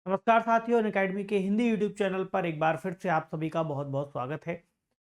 नमस्कार साथियों, अनअकैडमी के हिंदी यूट्यूब चैनल पर एक बार फिर से आप सभी का बहुत बहुत स्वागत है।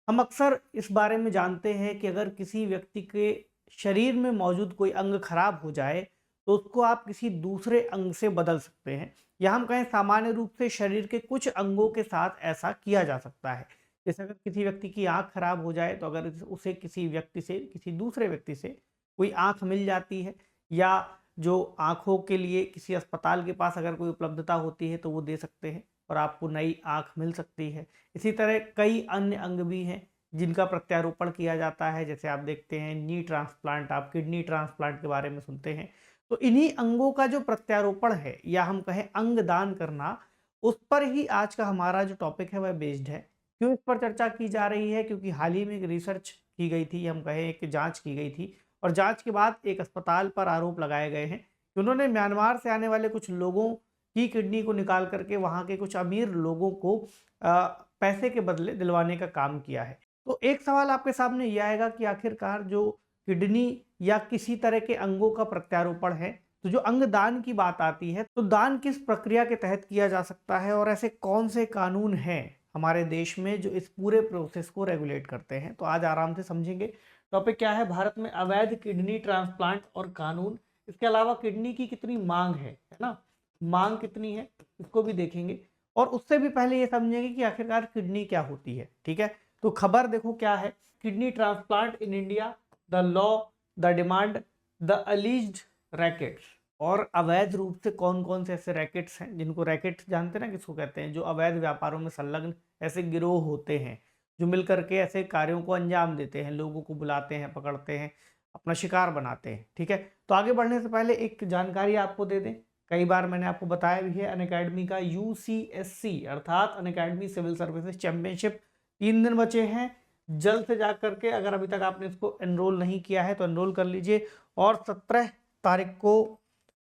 हम अक्सर इस बारे में जानते हैं कि अगर किसी व्यक्ति के शरीर में मौजूद कोई अंग खराब हो जाए तो उसको आप किसी दूसरे अंग से बदल सकते हैं, या हम कहें सामान्य रूप से शरीर के कुछ अंगों के साथ ऐसा किया जा सकता है। जैसे अगर किसी व्यक्ति की आंख खराब हो जाए तो अगर उसे किसी व्यक्ति से किसी दूसरे व्यक्ति से कोई आंख मिल जाती है, या जो आँखों के लिए किसी अस्पताल के पास अगर कोई उपलब्धता होती है तो वो दे सकते हैं और आपको नई आँख मिल सकती है। इसी तरह कई अन्य अंग भी हैं जिनका प्रत्यारोपण किया जाता है। जैसे आप देखते हैं नी ट्रांसप्लांट, आप किडनी ट्रांसप्लांट के बारे में सुनते हैं। तो इन्हीं अंगों का जो प्रत्यारोपण है, या हम कहें अंग दान करना, उस पर ही आज का हमारा जो टॉपिक है वह बेस्ड है। क्यों इस पर चर्चा की जा रही है? क्योंकि हाल ही में एक रिसर्च की गई थी, हम कहें एक जाँच की गई थी, और जांच के बाद एक अस्पताल पर आरोप लगाए गए हैं कि उन्होंने म्यांमार से आने वाले कुछ लोगों की किडनी को निकाल करके वहां के कुछ अमीर लोगों को पैसे के बदले दिलवाने का काम किया है। तो एक सवाल आपके सामने यह आएगा कि आखिरकार जो किडनी या किसी तरह के अंगों का प्रत्यारोपण है, तो जो अंग दान की बात आती है तो दान किस प्रक्रिया के तहत किया जा सकता है, और ऐसे कौन से कानून हैं हमारे देश में जो इस पूरे प्रोसेस को रेगुलेट करते हैं। तो आज आराम से समझेंगे। टॉपिक क्या है? भारत में अवैध किडनी ट्रांसप्लांट और कानून। इसके अलावा किडनी की कितनी मांग है ना, मांग कितनी है इसको भी देखेंगे। और उससे भी पहले ये समझेंगे कि आखिरकार किडनी क्या होती है। ठीक है, तो खबर देखो क्या है। Kidney transplant in India, the law, the demand, the alleged rackets. और अवैध रूप से कौन कौन से ऐसे रैकेट्स हैं, जिनको रैकेट जानते हैं ना किसको कहते हैं, जो अवैध व्यापारों में संलग्न ऐसे गिरोह होते हैं जो मिलकर के ऐसे कार्यों को अंजाम देते हैं, लोगों को बुलाते हैं, पकड़ते हैं, अपना शिकार बनाते हैं। ठीक है, तो आगे बढ़ने से पहले एक जानकारी आपको दे दें। कई बार मैंने आपको बताया भी है, अनअकैडमी का यूसीएससी अर्थात अनअकैडमी सिविल सर्विसेज चैंपियनशिप 3 दिन बचे हैं। जल्द से जा करके अगर अभी तक आपने इसको एनरोल नहीं किया है तो एनरोल कर लीजिए, और 17 तारीख को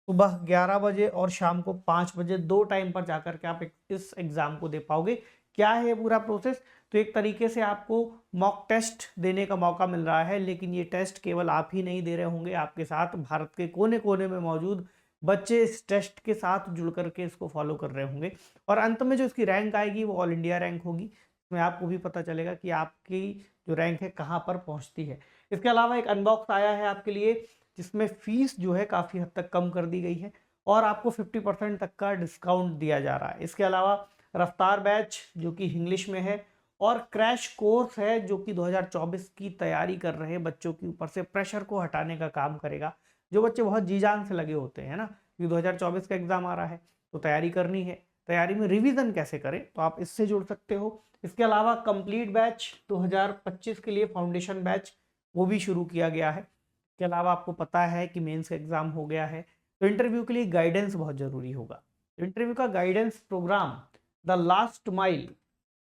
सुबह 11 बजे और शाम को 5 बजे 2 टाइम पर जाकर के आप इस एग्जाम को दे पाओगे। क्या है ये पूरा प्रोसेस? तो एक तरीके से आपको मॉक टेस्ट देने का मौका मिल रहा है, लेकिन ये टेस्ट केवल आप ही नहीं दे रहे होंगे, आपके साथ भारत के कोने कोने में मौजूद बच्चे इस टेस्ट के साथ जुड़ करके इसको फॉलो कर रहे होंगे। और अंत में जो इसकी रैंक आएगी वो ऑल इंडिया रैंक होगी, इसमें आपको भी पता चलेगा कि आपकी जो रैंक है कहाँ पर पहुँचती है। इसके अलावा एक अनबॉक्स आया है आपके लिए, जिसमें फीस जो है काफ़ी हद तक कम कर दी गई है और आपको 50% तक का डिस्काउंट दिया जा रहा है। इसके अलावा रफ्तार बैच जो कि इंग्लिश में है, और क्रैश कोर्स है जो कि 2024 की तैयारी कर रहे बच्चों के ऊपर से प्रेशर को हटाने का काम करेगा। जो बच्चे बहुत जी जान से लगे होते हैं ना, क्योंकि 2024 का एग्जाम आ रहा है तो तैयारी करनी है, तैयारी में रिवीजन कैसे करें, तो आप इससे जुड़ सकते हो। इसके अलावा कंप्लीट बैच 2025 के लिए फाउंडेशन बैच वो भी शुरू किया गया है। इसके अलावा आपको पता है कि मेंस का एग्जाम हो गया है, तो इंटरव्यू के लिए गाइडेंस बहुत ज़रूरी होगा। इंटरव्यू का guidance programme the last mile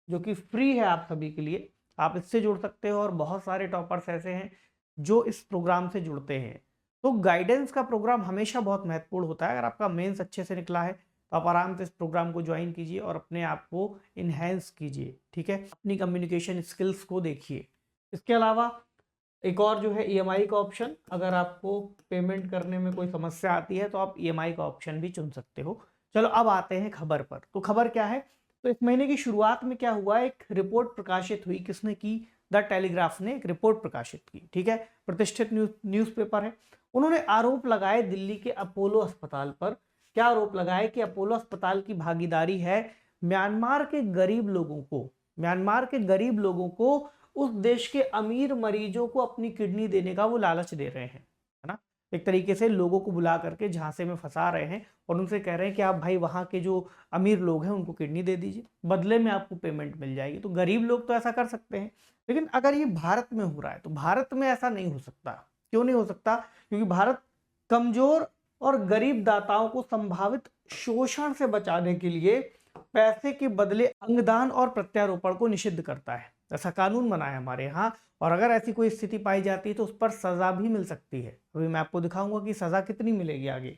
जो कि फ्री है आप सभी के लिए, आप इससे जुड़ सकते हो। और बहुत सारे टॉपर्स ऐसे हैं जो इस प्रोग्राम से जुड़ते हैं। तो गाइडेंस का प्रोग्राम हमेशा बहुत महत्वपूर्ण होता है। अगर आपका मेंस अच्छे से निकला है तो आप आराम से इस प्रोग्राम को ज्वाइन कीजिए और अपने आप को इन्हेंस कीजिए। ठीक है, अपनी कम्युनिकेशन स्किल्स को देखिए। इसके अलावा एक और जो है ईएमआई का ऑप्शन, अगर आपको पेमेंट करने में कोई समस्या आती है तो आप ईएमआई का ऑप्शन भी चुन सकते हो। चलो अब आते हैं खबर पर। तो खबर क्या है? तो इस महीने की शुरुआत में क्या हुआ, एक रिपोर्ट प्रकाशित हुई। किसने की? द टेलीग्राफ ने एक रिपोर्ट प्रकाशित की। ठीक है, प्रतिष्ठित न्यूज़पेपर है। उन्होंने आरोप लगाए दिल्ली के अपोलो अस्पताल पर। क्या आरोप लगाए? कि अपोलो अस्पताल की भागीदारी है म्यांमार के गरीब लोगों को, म्यांमार के गरीब लोगों को, उस देश के अमीर मरीजों को अपनी किडनी देने का वो लालच दे रहे हैं, है ना। एक तरीके से लोगों को बुला करके झांसे में फंसा रहे हैं और उनसे कह रहे हैं कि आप भाई वहाँ के जो अमीर लोग हैं उनको किडनी दे दीजिए, बदले में आपको पेमेंट मिल जाएगी। तो गरीब लोग तो ऐसा कर सकते हैं, लेकिन अगर ये भारत में हो रहा है तो भारत में ऐसा नहीं हो सकता। क्यों नहीं हो सकता? क्योंकि भारत कमजोर और गरीब दाताओं को संभावित शोषण से बचाने के लिए पैसे के बदले अंगदान और प्रत्यारोपण को निषिद्ध करता है। ऐसा कानून बना है हमारे यहाँ, और अगर ऐसी कोई स्थिति पाई जाती है तो उस पर सजा भी मिल सकती है। अभी मैं आपको दिखाऊंगा कि सजा कितनी मिलेगी आगे।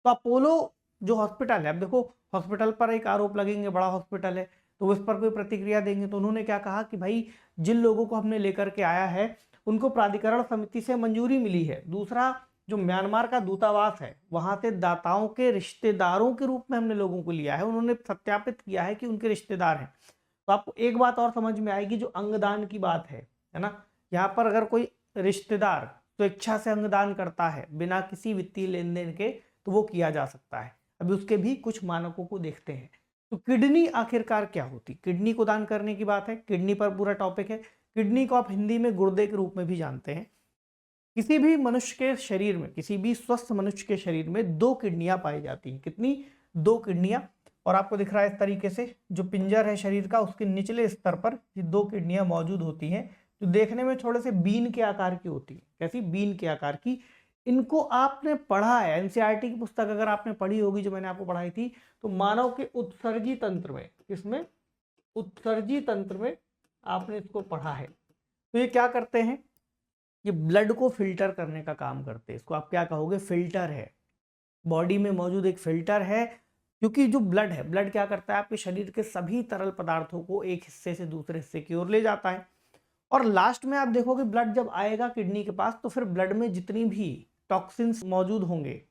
तो अपोलो जो हॉस्पिटल है, अब देखो हॉस्पिटल पर एक आरोप लगेंगे, बड़ा हॉस्पिटल है तो उस पर कोई प्रतिक्रिया देंगे। तो उन्होंने क्या कहा कि भाई जिन लोगों को हमने लेकर के आया है उनको प्राधिकरण समिति से मंजूरी मिली है। दूसरा, जो म्यांमार का दूतावास है वहां से दाताओं के रिश्तेदारों के रूप में हमने लोगों को लिया है, उन्होंने सत्यापित किया है कि उनके रिश्तेदार हैं। तो आपको एक बात और समझ में आएगी, जो अंगदान की बात है ना, यहाँ पर अगर कोई रिश्तेदार स्वेच्छा से अंगदान करता है बिना किसी वित्तीय लेन देन के, तो वो किया जा सकता है। अभी उसके भी कुछ मानकों को देखते हैं। तो किडनी आखिरकार क्या होती, किडनी को दान करने की बात है, किडनी पर पूरा टॉपिक है। किडनी को आप हिंदी में गुर्दे के रूप में भी जानते हैं। किसी भी मनुष्य के शरीर में, किसी भी स्वस्थ मनुष्य के शरीर में 2 किडनियां पाई जाती हैं। कितनी? 2 किडनियां। और आपको दिख रहा है इस तरीके से, जो पिंजर है शरीर का, उसके निचले स्तर पर ये 2 किडनियां मौजूद होती हैं, जो देखने में थोड़े से बीन के आकार की होती है। कैसी? बीन के आकार की। इनको आपने पढ़ा है, एनसीईआरटी की पुस्तक अगर आपने पढ़ी होगी जो मैंने आपको पढ़ाई थी, तो मानव के उत्सर्जी तंत्र में, इसमें उत्सर्जी तंत्र में आपने इसको पढ़ा है। तो ये क्या करते हैं? ये ब्लड को फिल्टर करने का काम करते हैं। इसको आप क्या कहोगे? फिल्टर है। बॉडी में मौजूद एक फिल्टर है, क्योंकि जो ब्लड है, ब्लड क्या करता है? आपके शरीर के सभी तरल पदार्थों को एक हिस्से से दूसरे हिस्से की ओर ले जाता है। और लास्ट में आप देखोगे ब्लड जब आएगा किडनी के पास, तो फिर ब्लड में जितनी भी टॉक्सिन्स मौजूद होंगे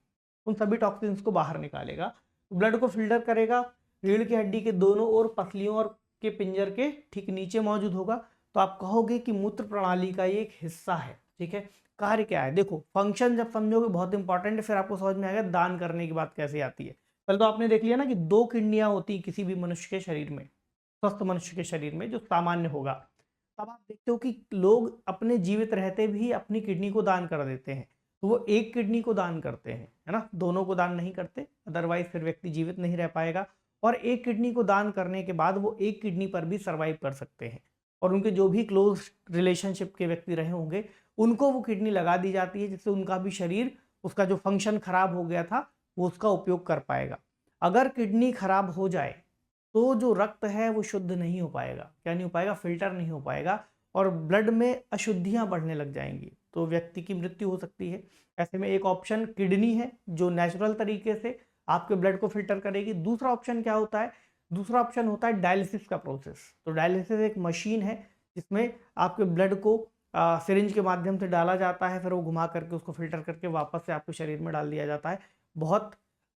उन सभी टॉक्सिन्स को बाहर निकालेगा। ब्लड को फिल्टर करेगा, रीढ़ की हड्डी के दोनों ओर, पसलियों और के पिंजर के ठीक नीचे मौजूद होगा। तो आप कहोगे कि मूत्र प्रणाली का ये एक हिस्सा है। ठीक है, कार्य क्या है? देखो, फंक्शन जब समझोगे बहुत इंपॉर्टेंट है, फिर आपको समझ में आएगा दान करने की बात कैसे आती है। पहले तो आपने देख लिया ना कि 2 किडनियां होती किसी भी मनुष्य के शरीर में, स्वस्थ मनुष्य के शरीर में, जो सामान्य होगा। तब आप देखते हो कि लोग अपने जीवित रहते भी अपनी किडनी को दान कर देते हैं। तो वो एक किडनी को दान करते हैं, है ना, दोनों को दान नहीं करते, अदरवाइज फिर व्यक्ति जीवित नहीं रह पाएगा। और एक किडनी को दान करने के बाद वो एक किडनी पर भी सर्वाइव कर सकते हैं। और उनके जो भी क्लोज रिलेशनशिप के व्यक्ति रहे होंगे, उनको वो किडनी लगा दी जाती है, जिससे उनका भी शरीर, उसका जो फंक्शन खराब हो गया था, वो उसका उपयोग कर पाएगा। अगर किडनी खराब हो जाए तो जो रक्त है वो शुद्ध नहीं हो पाएगा। क्या नहीं हो पाएगा? फिल्टर नहीं हो पाएगा, और ब्लड में अशुद्धियां बढ़ने लग जाएंगी, तो व्यक्ति की मृत्यु हो सकती है। ऐसे में एक ऑप्शन किडनी है, जो नेचुरल तरीके से आपके ब्लड को फिल्टर करेगी। दूसरा ऑप्शन क्या होता है? दूसरा ऑप्शन होता है डायलिसिस का प्रोसेस। तो डायलिसिस एक मशीन है जिसमें आपके ब्लड को सिरिंज के माध्यम से डाला जाता है, फिर वो घुमा करके उसको फिल्टर करके वापस से आपके शरीर में डाल दिया जाता है। बहुत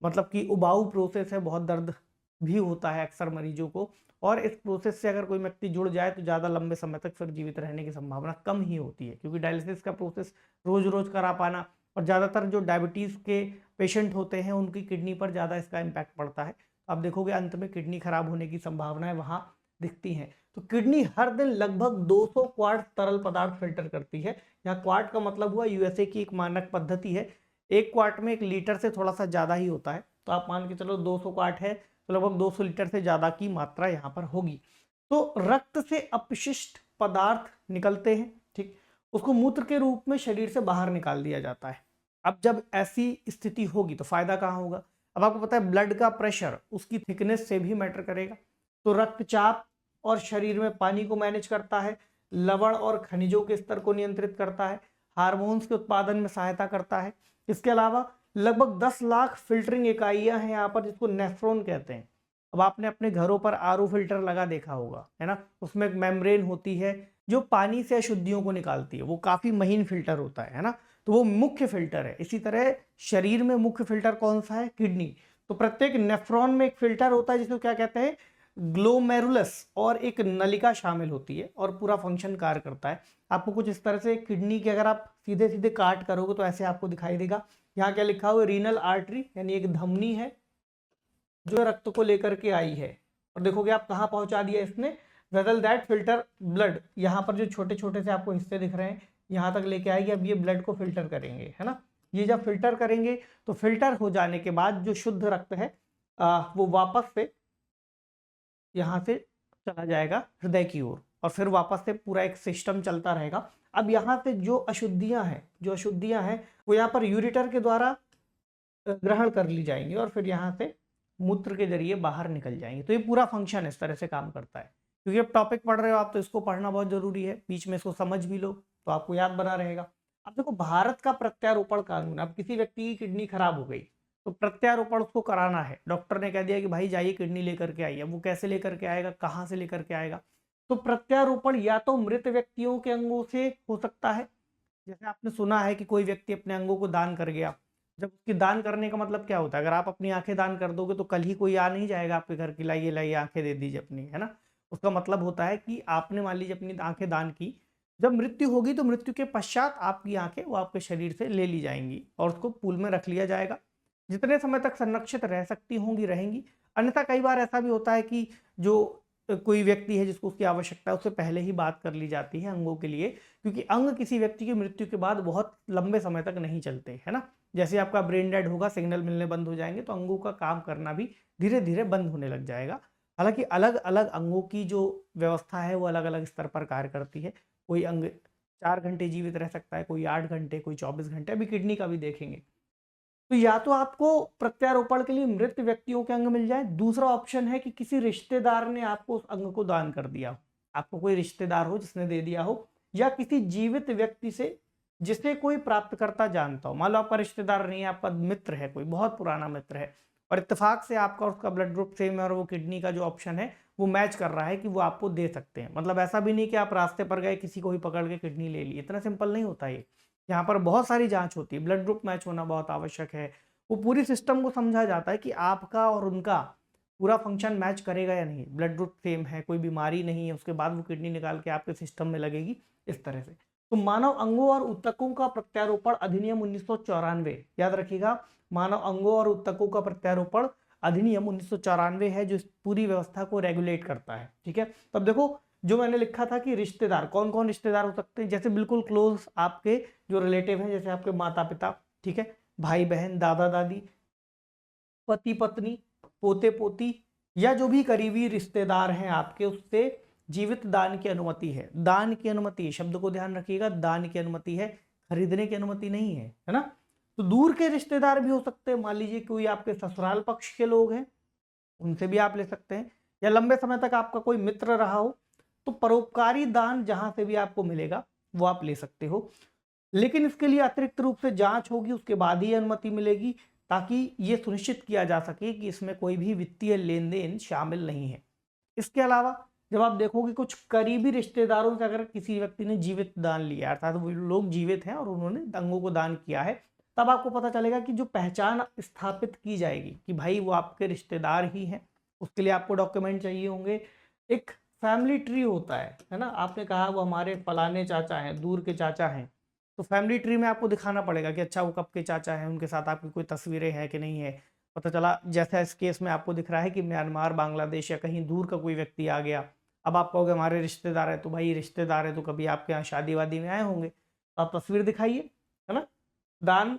मतलब कि उबाऊ प्रोसेस है, बहुत दर्द भी होता है अक्सर मरीजों को। और इस प्रोसेस से अगर कोई व्यक्ति जुड़ जाए तो ज़्यादा लंबे समय तक फिर जीवित रहने की संभावना कम ही होती है, क्योंकि डायलिसिस का प्रोसेस रोज रोज करा पाना, और ज़्यादातर जो डायबिटीज़ के पेशेंट होते हैं उनकी किडनी पर ज़्यादा इसका इम्पैक्ट पड़ता है। आप देखोगे अंत में किडनी खराब होने की संभावनाएं वहाँ दिखती हैं। तो किडनी हर दिन लगभग 200 क्वार्ट तरल पदार्थ फिल्टर करती है। यहाँ क्वार्ट का मतलब हुआ यूएसए की एक मानक पद्धति है, 1 क्वार्ट में 1 लीटर से थोड़ा सा ज़्यादा ही होता है। तो आप मान के चलो 200 क्वार्ट है, तो लगभग 200 लीटर से ज़्यादा की मात्रा यहाँ पर होगी। तो रक्त से अपशिष्ट पदार्थ निकलते हैं, ठीक, उसको मूत्र के रूप में शरीर से बाहर निकाल दिया जाता है। अब जब ऐसी स्थिति होगी तो फायदा कहाँ होगा? अब आपको पता है ब्लड का प्रेशर उसकी थिकनेस से भी मैटर करेगा। तो रक्तचाप और शरीर में पानी को मैनेज करता है, लवण और खनिजों के स्तर को नियंत्रित करता है, हार्मोन्स के उत्पादन में सहायता करता है। इसके अलावा लगभग 10 लाख फिल्टरिंग इकाइयां हैं यहाँ पर, जिसको नेफ्रॉन कहते हैं। अब आपने अपने घरों पर आरओ फिल्टर लगा देखा होगा, है ना, उसमें एक मेम्ब्रेन होती है जो पानी से अशुद्धियों को निकालती है। वो काफी महीन फिल्टर होता है ना, तो वो मुख्य फिल्टर है। इसी तरह शरीर में मुख्य फिल्टर कौन सा है? किडनी। तो प्रत्येक नेफ्रॉन में एक फिल्टर होता है जिसको क्या कहते हैं? ग्लोमेरुलस, और एक नलिका शामिल होती है, और पूरा फंक्शन कार्य करता है। आपको कुछ इस तरह से किडनी के अगर आप सीधे सीधे काट करोगे तो ऐसे आपको दिखाई देगा। यहाँ क्या लिखा हुआ है? रीनल आर्टरी, यानी एक धमनी है जो रक्त को लेकर के आई है। और देखोगे आप कहाँ पहुंचा दिया इसने? Vessel that filter blood. यहाँ पर जो छोटे छोटे से आपको हिस्से दिख रहे हैं, यहाँ तक लेके आएगी। अब ये ब्लड को फिल्टर करेंगे, है ना। ये जब फिल्टर करेंगे तो फिल्टर हो जाने के बाद जो शुद्ध रक्त है वो वापस से यहाँ से चला जाएगा हृदय की ओर, और फिर वापस से पूरा एक सिस्टम चलता रहेगा। अब यहाँ से जो अशुद्धियाँ हैं वो यहाँ पर यूरेटर के द्वारा ग्रहण कर ली जाएंगी, और फिर यहाँ से मूत्र के जरिए बाहर निकल जाएंगे। तो ये पूरा फंक्शन इस तरह से काम करता है। क्योंकि अब टॉपिक पढ़ रहे हो आप, तो इसको पढ़ना बहुत जरूरी है, बीच में इसको समझ भी लो तो आपको याद बना रहेगा। अब देखो, भारत का प्रत्यारोपण कानून, अब किसी व्यक्ति की किडनी खराब हो गई तो प्रत्यारोपण उसको कराना है। डॉक्टर ने कह दिया कि भाई जाइए किडनी लेकर के आइए। वो कैसे लेकर के आएगा, कहाँ से लेकर के आएगा? तो प्रत्यारोपण या तो मृत व्यक्तियों के अंगों से हो सकता है, जैसे आपने सुना है कि कोई व्यक्ति अपने अंगों को दान कर गया। जब उसकी दान करने का मतलब क्या होता है? अगर आप अपनी आँखें दान कर दोगे तो कल ही कोई आ नहीं जाएगा आपके घर कि लाइए, लाइए आँखें दे दीजिए अपनी, है ना? उसका मतलब होता है कि आपने मान लीजिए अपनी आँखें दान की, जब मृत्यु होगी तो मृत्यु के पश्चात आपकी आँखें वो आपके शरीर से ले ली जाएँगी और उसको पूल में रख लिया जाएगा। जितने समय तक संरक्षित रह सकती होंगी, रहेंगी। अन्यथा कई बार ऐसा भी होता है कि जो कोई व्यक्ति है जिसको उसकी आवश्यकता है, उससे पहले ही बात कर ली जाती है अंगों के लिए, क्योंकि अंग किसी व्यक्ति की मृत्यु के बाद बहुत लंबे समय तक नहीं चलते, है ना? जैसे आपका ब्रेन डेड होगा, सिग्नल मिलने बंद हो जाएँगे, तो अंगों का काम करना भी धीरे-धीरे बंद होने लग जाएगा। हालाँकि अलग-अलग अंगों की जो व्यवस्था है, वो अलग-अलग स्तर पर कार्य करती है। कोई अंग 4 घंटे जीवित रह सकता है, कोई 8 घंटे, कोई 24 घंटे, अभी किडनी का भी देखेंगे। तो या तो आपको प्रत्यारोपण के लिए मृत व्यक्तियों के अंग मिल जाए, दूसरा ऑप्शन है कि किसी रिश्तेदार ने आपको उस अंग को दान कर दिया हो। आपको कोई रिश्तेदार हो जिसने दे दिया हो, या किसी जीवित व्यक्ति से जिसे कोई प्राप्तकर्ता जानता हो। मान लो आपका रिश्तेदार नहीं है, आपका मित्र है, कोई बहुत पुराना मित्र है और इत्तेफाक से आपका उसका ब्लड ग्रुप सेम है और वो किडनी का जो ऑप्शन है वो मैच कर रहा है कि वो आपको दे सकते हैं। मतलब ऐसा भी नहीं कि आप रास्ते पर गए, किसी को भी पकड़ के किडनी ले ली, इतना सिंपल नहीं होता ये। यहाँ पर बहुत सारी जांच होती है, ब्लड ग्रुप मैच होना बहुत आवश्यक है। वो पूरी सिस्टम को समझा जाता है कि आपका और उनका पूरा फंक्शन मैच करेगा या नहीं, ब्लड ग्रुप सेम है, कोई बीमारी नहीं है, उसके बाद वो किडनी निकाल के आपके सिस्टम में लगेगी, इस तरह से। तो मानव अंगों और ऊतकों का प्रत्यारोपण अधिनियम 1994, याद रखिएगा, मानव अंगों और ऊतकों का प्रत्यारोपण अधिनियम 1994 है जो इस पूरी व्यवस्था को रेगुलेट करता है। ठीक है, तब देखो जो मैंने लिखा था कि रिश्तेदार, कौन कौन रिश्तेदार हो सकते हैं, जैसे बिल्कुल क्लोज आपके जो रिलेटिव हैं, जैसे आपके माता पिता, ठीक है, भाई बहन, दादा दादी, पति पत्नी, पोते पोती, या जो भी करीबी रिश्तेदार हैं आपके, उससे जीवित दान की अनुमति है। दान की अनुमति, शब्द को ध्यान रखिएगा, दान की अनुमति है, खरीदने की अनुमति नहीं है ना? तो दूर के रिश्तेदार भी हो सकते हैं, मान लीजिए कोई आपके ससुराल पक्ष के लोग हैं, उनसे भी आप ले सकते हैं, या लंबे समय तक आपका कोई मित्र रहा हो, तो परोपकारी दान जहां से भी आपको मिलेगा वो आप ले सकते हो। लेकिन इसके लिए अतिरिक्त रूप से जांच होगी, उसके बाद ही अनुमति मिलेगी, ताकि ये सुनिश्चित किया जा सके कि इसमें कोई भी वित्तीय लेन देन शामिल नहीं है। इसके अलावा जब आप देखोगे कुछ करीबी रिश्तेदारों से अगर किसी व्यक्ति ने जीवित दान लिया, अर्थात वो लोग जीवित हैं और उन्होंने अंगों को दान किया है, तब आपको पता चलेगा कि जो पहचान स्थापित की जाएगी कि भाई वो आपके रिश्तेदार ही हैं, उसके लिए आपको डॉक्यूमेंट चाहिए होंगे। एक फैमिली ट्री होता है ना? आपने कहा वो हमारे फलाने चाचा हैं, दूर के चाचा हैं, तो फैमिली ट्री में आपको दिखाना पड़ेगा कि अच्छा वो कब के चाचा हैं, उनके साथ आपकी कोई तस्वीरें हैं कि नहीं है। पता चला जैसा इस केस में आपको दिख रहा है कि म्यांमार, बांग्लादेश या कहीं दूर का कोई व्यक्ति आ गया। अब आप कहोगे हमारे रिश्तेदार है, तो भाई रिश्तेदार है तो कभी आपके यहाँ शादी वादी में आए होंगे, तो आप तस्वीर दिखाइए, है ना? दान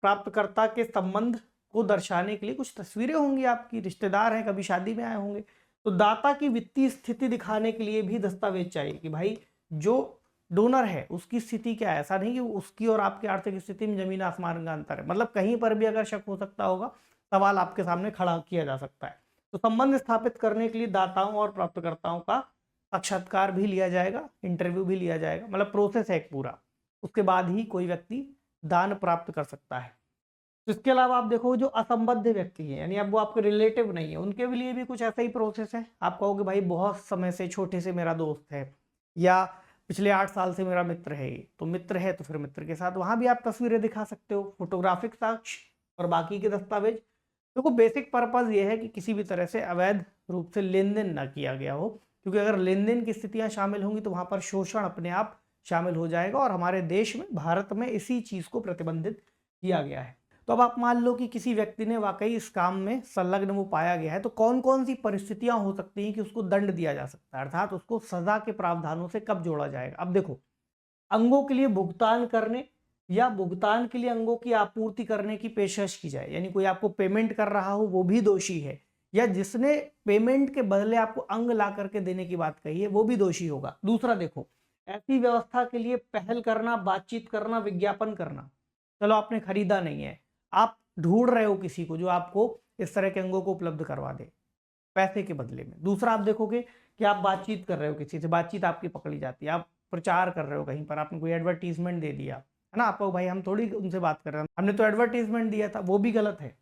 प्राप्तकर्ता के संबंध को दर्शाने के लिए कुछ तस्वीरें होंगी, आपकी रिश्तेदार हैं, कभी शादी में आए होंगे। तो दाता की वित्तीय स्थिति दिखाने के लिए भी दस्तावेज चाहिए कि भाई जो डोनर है उसकी स्थिति क्या है। ऐसा नहीं कि उसकी और आपकी आर्थिक स्थिति में जमीन आसमान का अंतर है, मतलब कहीं पर भी अगर शक हो सकता होगा, सवाल आपके सामने खड़ा किया जा सकता है। तो संबंध स्थापित करने के लिए दाताओं और प्राप्तकर्ताओं का साक्षात्कार भी लिया जाएगा, इंटरव्यू भी लिया जाएगा, मतलब प्रोसेस है एक पूरा। उसके बाद ही कोई व्यक्ति दान प्राप्त कर सकता है। तो इसके अलावा आप देखो जो असंबद्ध व्यक्ति है, यानी अब वो आपके रिलेटिव नहीं है, उनके लिए भी कुछ ऐसा ही प्रोसेस है। आप कहोगे भाई बहुत समय से छोटे से मेरा दोस्त है, या पिछले 8 साल से मेरा मित्र है, तो मित्र है तो फिर मित्र के साथ वहां भी आप तस्वीरें दिखा सकते हो, फोटोग्राफिक साक्ष्य और बाकी के दस्तावेज। देखो बेसिक पर्पज ये है कि किसी भी तरह से अवैध रूप से लेन देन ना किया गया हो, क्योंकि अगर लेन देन की स्थितियां शामिल होंगी तो वहां पर शोषण अपने आप शामिल हो जाएगा, और हमारे देश में, भारत में इसी चीज को प्रतिबंधित किया गया है। तो अब आप मान लो कि किसी व्यक्ति ने वाकई इस काम में संलग्न वो पाया गया है, तो कौन कौन सी परिस्थितियां हो सकती हैं कि उसको दंड दिया जा सकता है, अर्थात उसको सजा के प्रावधानों से कब जोड़ा जाएगा। अब देखो, अंगों के लिए भुगतान करने या भुगतान के लिए अंगों की आपूर्ति करने की पेशकश की जाए, यानी कोई आपको पेमेंट कर रहा हो वो भी दोषी है, या जिसने पेमेंट के बदले आपको अंग ला करके देने की बात कही है वो भी दोषी होगा। दूसरा देखो, ऐसी व्यवस्था के लिए पहल करना, बातचीत करना, विज्ञापन करना। चलो आपने खरीदा नहीं है, आप ढूंढ रहे हो किसी को जो आपको इस तरह के अंगों को उपलब्ध करवा दे पैसे के बदले में। दूसरा आप देखोगे कि आप बातचीत कर रहे हो किसी से, बातचीत आपकी पकड़ी जाती है, आप प्रचार कर रहे हो कहीं पर, आपने कोई एडवर्टीजमेंट दे दिया, है ना? आपको भाई हम थोड़ी उनसे बात कर रहे हैं, हमने तो एडवर्टीजमेंट दिया था, वो भी गलत है।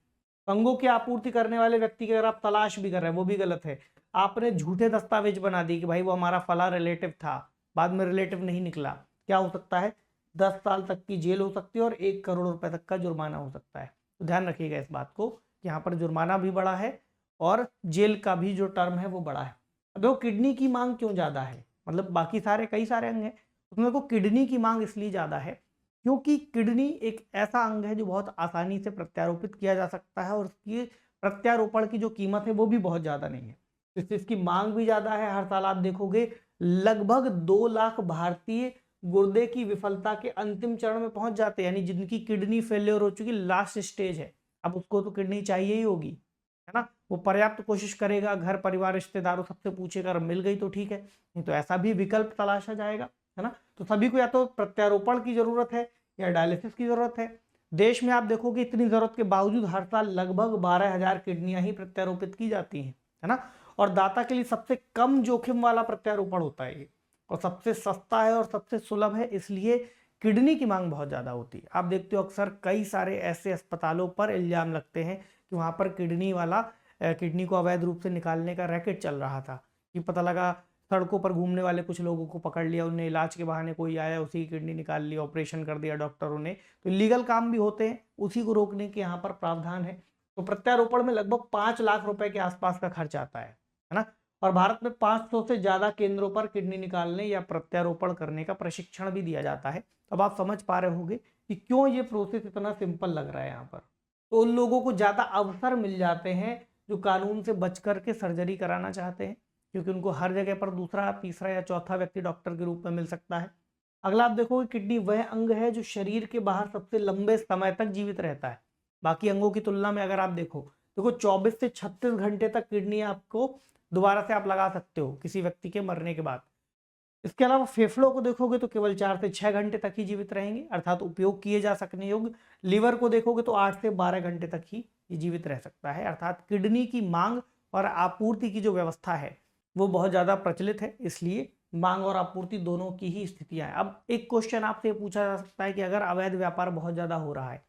अंगों की आपूर्ति करने वाले व्यक्ति की अगर आप तलाश भी कर रहे हैं वो भी गलत है। आपने झूठे दस्तावेज बना दी कि भाई वो हमारा फला रिलेटिव था, बाद में रिलेटिव नहीं निकला, क्या हो सकता है? 10 साल तक की जेल हो सकती है और 1 करोड़ रुपए तक का जुर्माना हो सकता है। तो ध्यान रखिएगा इस बात को कि यहाँ पर जुर्माना भी बड़ा है और जेल का भी जो टर्म है वो बड़ा है। अब देखो किडनी की मांग क्यों ज़्यादा है, मतलब बाकी सारे कई सारे अंग हैं, उसमें को किडनी की मांग इसलिए ज़्यादा है क्योंकि किडनी एक ऐसा अंग है जो बहुत आसानी से प्रत्यारोपित किया जा सकता है और उसकी प्रत्यारोपण की जो कीमत है वो भी बहुत ज़्यादा नहीं है, इससे इसकी मांग भी ज़्यादा है। हर साल आप देखोगे लगभग 2 लाख भारतीय गुर्दे की विफलता के अंतिम चरण में पहुंच जाते हैं, यानी जिनकी किडनी फेलियर हो चुकी, लास्ट स्टेज है, अब उसको तो किडनी चाहिए ही होगी, है ना। वो पर्याप्त कोशिश करेगा, घर परिवार रिश्तेदारों सबसे पूछेगा, अगर मिल गई तो ठीक है, नहीं तो ऐसा भी विकल्प तलाशा जाएगा, है ना। तो सभी को या तो प्रत्यारोपण की जरूरत है या डायलिसिस की जरूरत है। देश में आप देखोगे इतनी जरूरत के बावजूद हर साल लगभग 12,000 किडनियां ही प्रत्यारोपित की जाती हैं, है ना। और दाता के लिए सबसे कम जोखिम वाला प्रत्यारोपण होता है ये, और सबसे सस्ता है और सबसे सुलभ है, इसलिए किडनी की मांग बहुत ज़्यादा होती है। आप देखते हो अक्सर कई सारे ऐसे अस्पतालों पर इल्जाम लगते हैं कि वहाँ पर किडनी को अवैध रूप से निकालने का रैकेट चल रहा था, कि पता लगा सड़कों पर घूमने वाले कुछ लोगों को पकड़ लिया, उन्हें इलाज के बहाने कोई आया, उसी की किडनी निकाल ली, ऑपरेशन कर दिया डॉक्टरों ने। तो लीगल काम भी होते हैं, उसी को रोकने के यहाँ पर प्रावधान है। तो प्रत्यारोपण में लगभग 5 लाख रुपए के आसपास का खर्च आता है ना। और भारत में 500 से ज्यादा केंद्रों पर किडनी निकालने या प्रत्यारोपण करने का प्रशिक्षण भी दिया जाता है। अब आप समझ पा रहे होंगे कि क्यों ये प्रोसेस इतना सिंपल लग रहा है यहाँ पर। तो उन लोगों को ज्यादा अवसर मिल जाते हैं जो कानून से बच करके सर्जरी कराना चाहते हैं, क्योंकि उनको हर जगह पर दूसरा, तीसरा या चौथा व्यक्ति डॉक्टर के रूप में मिल सकता है। अगला आप देखोगे किडनी वह अंग है जो शरीर के बाहर सबसे लंबे समय तक जीवित रहता है। बाकी अंगों की तुलना में अगर आप देखो 24 से 36 घंटे तक किडनी आपको दोबारा से आप लगा सकते हो किसी व्यक्ति के मरने के बाद। इसके अलावा फेफड़ों को देखोगे तो केवल 4 से 6 घंटे तक ही जीवित रहेंगे, अर्थात उपयोग किए जा सकने योग्य। लीवर को देखोगे तो 8 से 12 घंटे तक ही जीवित रह सकता है। अर्थात किडनी की मांग और आपूर्ति की जो व्यवस्था है वो बहुत ज्यादा प्रचलित है, इसलिए मांग और आपूर्ति दोनों की ही स्थितियां हैं। अब एक क्वेश्चन आपसे पूछा जा सकता है कि अगर अवैध व्यापार बहुत ज्यादा हो रहा है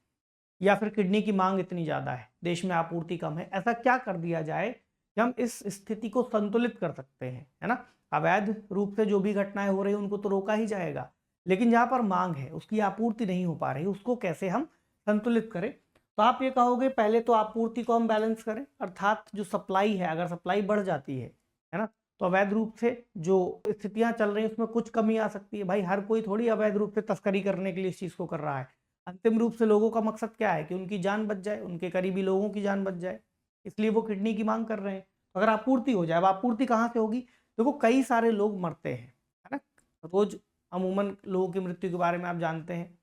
या फिर किडनी की मांग इतनी ज्यादा है, देश में आपूर्ति कम है, ऐसा क्या कर दिया जाए कि हम इस स्थिति को संतुलित कर सकते हैं, है ना। अवैध रूप से जो भी घटनाएं हो रही हैं उनको तो रोका ही जाएगा, लेकिन जहां पर मांग है उसकी आपूर्ति नहीं हो पा रही, उसको कैसे हम संतुलित करें। तो आप ये कहोगे पहले तो आपूर्ति को हम बैलेंस करें, अर्थात जो सप्लाई है, अगर सप्लाई बढ़ जाती है ना, तो अवैध रूप से जो स्थितियां चल रही हैं उसमें कुछ कमी आ सकती है। भाई हर कोई थोड़ी अवैध रूप से तस्करी करने के लिए इस चीज को कर रहा है। अंतिम रूप से लोगों का मकसद क्या है कि उनकी जान बच जाए, उनके करीबी लोगों की जान बच जाए, इसलिए वो किडनी की मांग कर रहे हैं। अगर आपूर्ति हो जाए, अब आपूर्ति कहाँ से होगी, देखो कई सारे लोग मरते हैं, है ना, रोज अमूमन लोगों की मृत्यु के बारे में आप जानते हैं।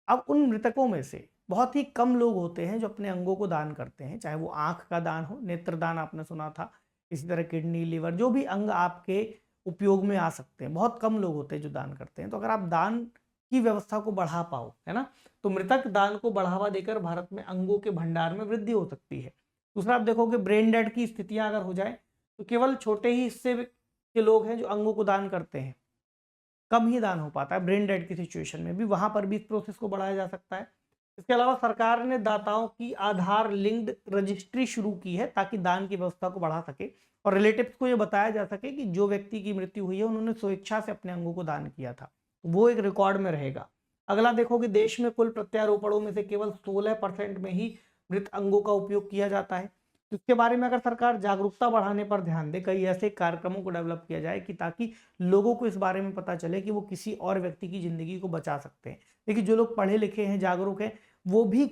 अब उन मृतकों में से बहुत ही कम लोग होते हैं जो अपने अंगों को दान करते हैं, चाहे वो आंख का दान हो, नेत्रदान आपने सुना था, इसी तरह किडनी, लीवर, जो भी अंग आपके उपयोग में आ सकते हैं, बहुत कम लोग होते हैं जो दान करते हैं। तो अगर आप दान की व्यवस्था को बढ़ा पाओ, है ना, तो मृतक दान को बढ़ावा देकर भारत में अंगों के भंडार में वृद्धि हो सकती है। दूसरा आप देखोगे ब्रेन डेड की स्थितियां अगर हो जाए तो केवल छोटे ही हिस्से के लोग हैं जो अंगों को दान करते हैं, कम ही दान हो पाता है ब्रेन डेड की सिचुएशन में भी, वहां पर भी इस प्रोसेस को बढ़ाया जा सकता है। इसके अलावा सरकार ने दाताओं की आधार लिंक्ड रजिस्ट्री शुरू की है ताकि दान की व्यवस्था को बढ़ा सके और रिलेटिव्स को यह बताया जा सके कि जो व्यक्ति की मृत्यु हुई है उन्होंने स्वेच्छा से अपने अंगों को दान किया था, वो एक रिकॉर्ड में रहेगा। अगला देखोगे देश में कुल प्रत्यारोपणों में से केवल 16% में ही मृत अंगों का उपयोग किया जाता है। इसके बारे में अगर सरकार जागरूकता बढ़ाने पर ध्यान दे, कई ऐसे कार्यक्रमों को डेवलप किया जाए कि ताकि लोगों को इस बारे में पता चले कि वो किसी और व्यक्ति की जिंदगी को बचा सकते हैं। लेकिन जो लोग पढ़े लिखे हैं, जागरूक हैं, वो भी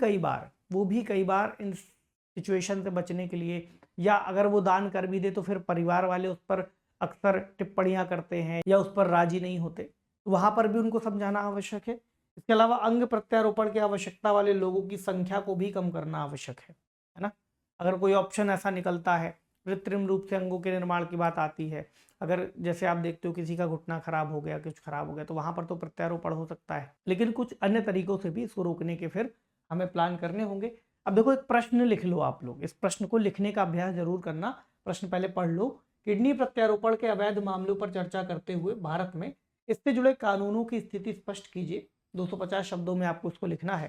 कई बार इन सिचुएशन से बचने के लिए, या अगर वो दान कर भी दे तो फिर परिवार वाले उस पर अक्सर टिप्पणियां करते हैं या उस पर राजी नहीं होते, तो वहां पर भी उनको समझाना आवश्यक है। इसके अलावा अंग प्रत्यारोपण की आवश्यकता वाले लोगों की संख्या को भी कम करना आवश्यक है ना। अगर कोई ऑप्शन ऐसा निकलता है, कृत्रिम रूप से अंगों के निर्माण की बात आती है, अगर जैसे आप देखते हो किसी का घुटना खराब हो गया, कुछ खराब हो गया, तो वहां पर तो प्रत्यारोपण हो सकता है, लेकिन कुछ अन्य तरीकों से भी इसको रोकने के फिर हमें प्लान करने होंगे। अब देखो एक प्रश्न लिख लो आप लोग, इस प्रश्न को लिखने का अभ्यास जरूर करना। प्रश्न पहले पढ़ लो। किडनी प्रत्यारोपण के अवैध मामलों पर चर्चा करते हुए भारत में इससे जुड़े कानूनों की स्थिति स्पष्ट कीजिए। 250 शब्दों में आपको इसको लिखना है,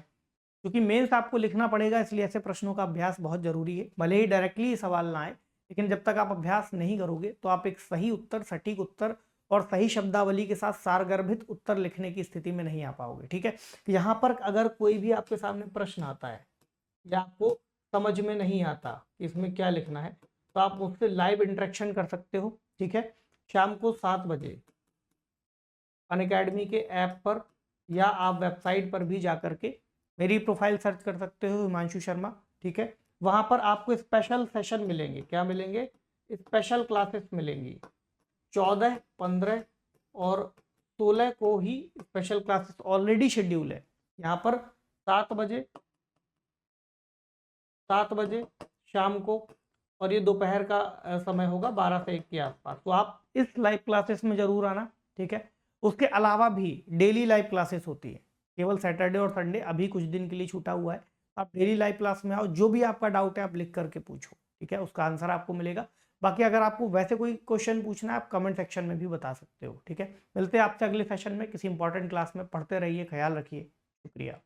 क्योंकि मेंस आपको लिखना पड़ेगा, इसलिए ऐसे प्रश्नों का अभ्यास बहुत जरूरी है। भले ही डायरेक्टली सवाल ना आए, लेकिन जब तक आप अभ्यास नहीं करोगे तो आप एक सही उत्तर, सटीक उत्तर और सही शब्दावली के साथ सारगर्भित उत्तर लिखने की स्थिति में नहीं आ पाओगे। ठीक है, यहाँ पर अगर कोई भी आपके सामने प्रश्न आता है या आपको समझ में नहीं आता कि इसमें क्या लिखना है, तो आप मुझसे लाइव इंटरेक्शन कर सकते हो। ठीक है, शाम को 7 बजे अनअकैडमी के ऐप पर या आप वेबसाइट पर भी जा करके मेरी प्रोफाइल सर्च कर सकते हो, हिमांशु शर्मा। ठीक है, वहाँ पर आपको स्पेशल सेशन मिलेंगे। क्या मिलेंगे? स्पेशल क्लासेस मिलेंगी। 14, 15 और 16 को ही स्पेशल क्लासेस ऑलरेडी शेड्यूल है। यहाँ पर 7 बजे शाम को, और ये दोपहर का समय होगा 12 से 1 के आसपास। तो आप इस लाइव क्लासेस में जरूर आना। ठीक है, उसके अलावा भी डेली लाइव क्लासेस होती है, केवल सैटरडे और संडे अभी कुछ दिन के लिए छूटा हुआ है। आप डेली लाइव क्लास में आओ, जो भी आपका डाउट है आप लिख करके पूछो। ठीक है, उसका आंसर आपको मिलेगा। बाकी अगर आपको वैसे कोई क्वेश्चन पूछना है आप कमेंट सेक्शन में भी बता सकते हो। ठीक है, मिलते हैं आपसे अगले सेशन में किसी इंपॉर्टेंट क्लास में। पढ़ते रहिए, ख्याल रखिए, शुक्रिया।